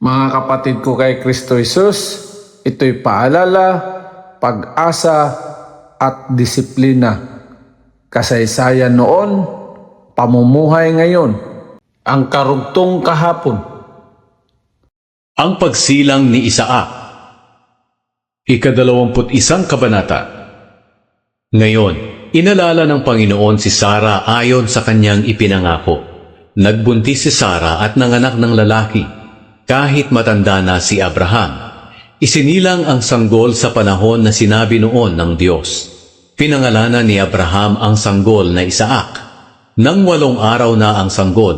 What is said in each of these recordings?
Mga kapatid ko kay Kristo Jesus, ito'y paalala, pag-asa at disiplina. Kasaysayan noon, pamumuhay ngayon, ang karugtong kahapon. Ang pagsilang ni Isaac. Ika-21 kabanata. Ngayon, inalala ng Panginoon si Sara ayon sa kanyang ipinangako. Nagbuntis si Sara at nanganak ng lalaki, kahit matanda na si Abraham. Isinilang ang sanggol sa panahon na sinabi noon ng Diyos. Pinangalanan ni Abraham ang sanggol na Isaac. Nang 8 araw na ang sanggol,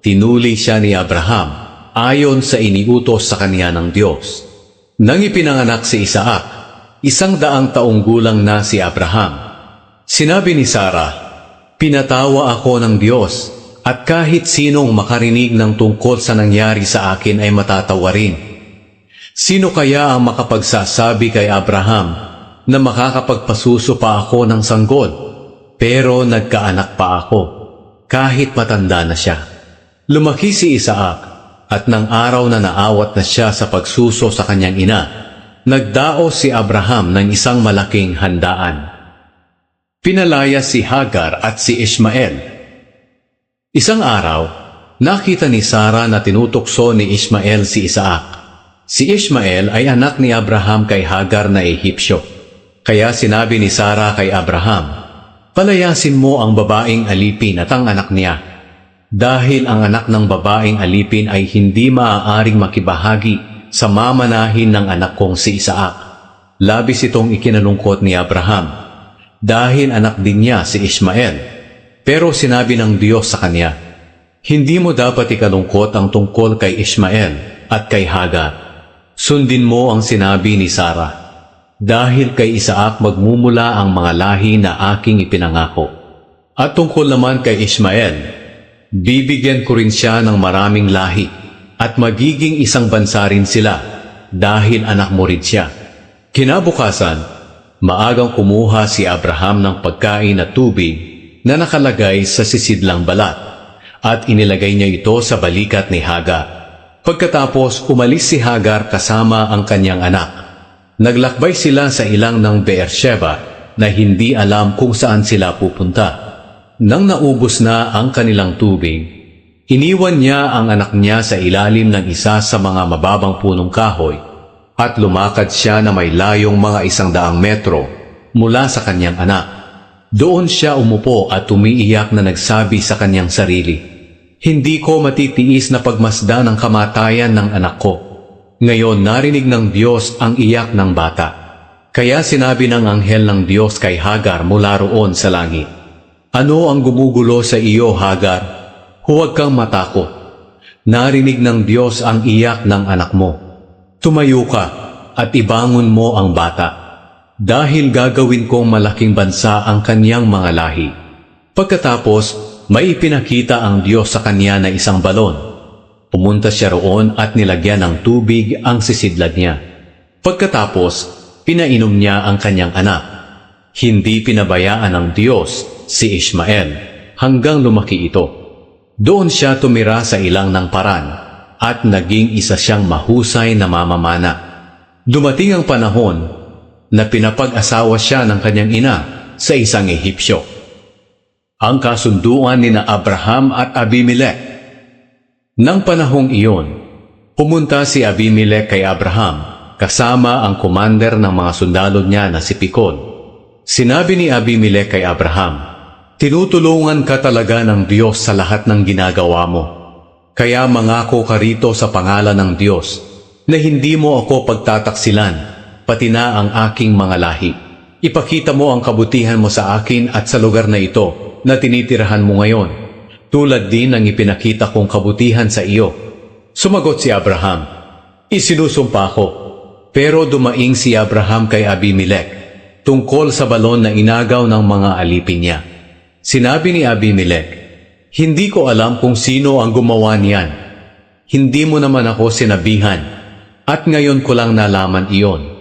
tinuli siya ni Abraham ayon sa iniutos sa kanya ng Diyos. Nang ipinanganak si Isaac, 100 taong gulang na si Abraham. Sinabi ni Sara, "Pinatawa ako ng Diyos, at kahit sinong makarinig ng tungkol sa nangyari sa akin ay matatawa rin. Sino kaya ang makapagsasabi kay Abraham na makakapagpasuso pa ako ng sanggol? Pero nagkaanak pa ako, kahit matanda na siya." Lumaki si Isaac, at nang araw na naawat na siya sa pagsuso sa kanyang ina, nagdaos si Abraham ng isang malaking handaan. Pinalaya si Hagar at si Ishmael. Isang araw, nakita ni Sara na tinutokso ni Ishmael si Isaac. Si Ishmael ay anak ni Abraham kay Hagar na Ehipsyo. Kaya sinabi ni Sara kay Abraham, "Palayasin mo ang babaeng alipin at ang anak niya, dahil ang anak ng babaeng alipin ay hindi maaaring makibahagi sa mamanahin ng anak kong si Isaac." Labis itong ikinalungkot ni Abraham, dahil anak din niya si Ishmael. Pero sinabi ng Diyos sa kanya, "Hindi mo dapat ikalungkot ang tungkol kay Ishmael at kay Hagar. Sundin mo ang sinabi ni Sara, dahil kay Isaac magmumula ang mga lahi na aking ipinangako. At tungkol naman kay Ishmael, bibigyan ko rin siya ng maraming lahi, at magiging isang bansa rin sila, dahil anak mo rin siya." Kinabukasan, maagang kumuha si Abraham ng pagkain at tubig na nakalagay sa sisidlang balat, at inilagay niya ito sa balikat ni Hagar. Pagkatapos, umalis si Hagar kasama ang kanyang anak. Naglakbay sila sa ilang ng Beersheba na hindi alam kung saan sila pupunta. Nang naubos na ang kanilang tubig, iniwan niya ang anak niya sa ilalim ng isa sa mga mababang punong kahoy, at lumakad siya na may layong mga 100 metro mula sa kanyang anak. Doon siya umupo at umiiyak na nagsabi sa kanyang sarili, "Hindi ko matitiis na pagmasdan ang kamatayan ng anak ko." Ngayon narinig ng Diyos ang iyak ng bata. Kaya sinabi ng anghel ng Diyos kay Hagar mula roon sa langit, "Ano ang gumugulo sa iyo, Hagar? Huwag kang matakot. Narinig ng Diyos ang iyak ng anak mo. Tumayo ka at ibangon mo ang bata, dahil gagawin kong malaking bansa ang kanyang mga lahi." Pagkatapos, may ipinakita ang Diyos sa kanya na isang balon. Pumunta siya roon at nilagyan ng tubig ang sisidlag niya. Pagkatapos, pinainom niya ang kanyang anak. Hindi pinabayaan ng Diyos si Ishmael hanggang lumaki ito. Doon siya tumira sa ilang ng Paran, at naging isa siyang mahusay na mamamana. Dumating ang panahon na pinapag-asawa siya ng kanyang ina sa isang Ehipsyo. Ang kasunduan ni na Abraham at Abimelech. Nang panahong iyon, pumunta si Abimelech kay Abraham kasama ang commander ng mga sundalo niya na si Pikol. Sinabi ni Abimelech kay Abraham, "Tinutulungan ka talaga ng Diyos sa lahat ng ginagawa mo. Kaya mangako ka rito sa pangalan ng Diyos na hindi mo ako pagtataksilan, pati na ang aking mga lahi. Ipakita mo ang kabutihan mo sa akin at sa lugar na ito na tinitirahan mo ngayon, tulad din ng ipinakita kong kabutihan sa iyo." Sumagot si Abraham, "Isinusumpa ko." Pero dumaing si Abraham kay Abimelech tungkol sa balon na inagaw ng mga alipin niya. Sinabi ni Abimelech, "Hindi ko alam kung sino ang gumawa niyan. Hindi mo naman ako sinabihan, at ngayon ko lang nalaman iyon."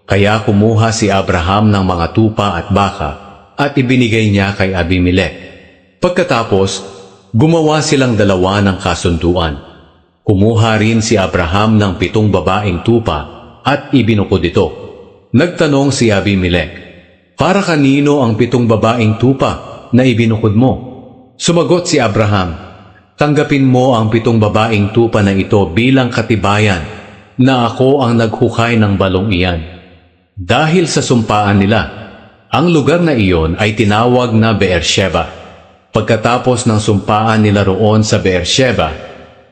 Kaya kumuha si Abraham ng mga tupa at baka at ibinigay niya kay Abimelech. Pagkatapos, gumawa silang dalawa ng kasunduan. Kumuha rin si Abraham ng 7 babaeng tupa at ibinukod ito. Nagtanong si Abimelech, "Para kanino ang 7 babaeng tupa na ibinukod mo?" Sumagot si Abraham, "Tanggapin mo ang 7 babaeng tupa na ito bilang katibayan na ako ang naghukay ng balong iyan." Dahil sa sumpaan nila, ang lugar na iyon ay tinawag na Beersheba. Pagkatapos ng sumpaan nila roon sa Beersheba,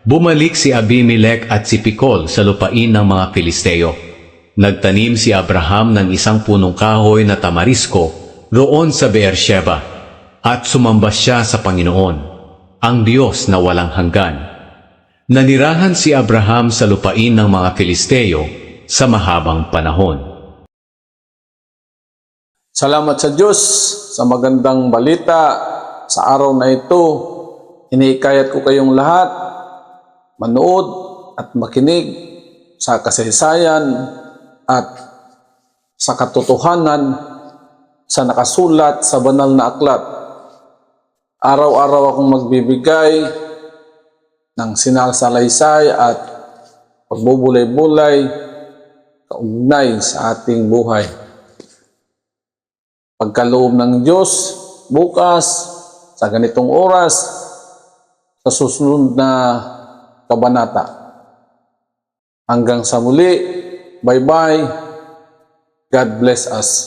bumalik si Abimelech at si Pikol sa lupain ng mga Filisteo. Nagtanim si Abraham ng isang punong kahoy na tamarisko roon sa Beersheba at sumamba siya sa Panginoon, ang Diyos na walang hanggan. Nanirahan si Abraham sa lupain ng mga Filisteo sa mahabang panahon. Salamat sa Diyos sa magandang balita sa araw na ito. Iniikayat ko kayong lahat manood at makinig sa kasaysayan at sa katotohanan sa nakasulat sa banal na aklat. Araw-araw akong magbibigay ng sinasalaysay at pagbubulay-bulay kaugnay sa ating buhay. Pagkaloob ng Diyos, bukas, sa ganitong oras, sa susunod na kabanata. Hanggang sa muli, bye-bye. God bless us.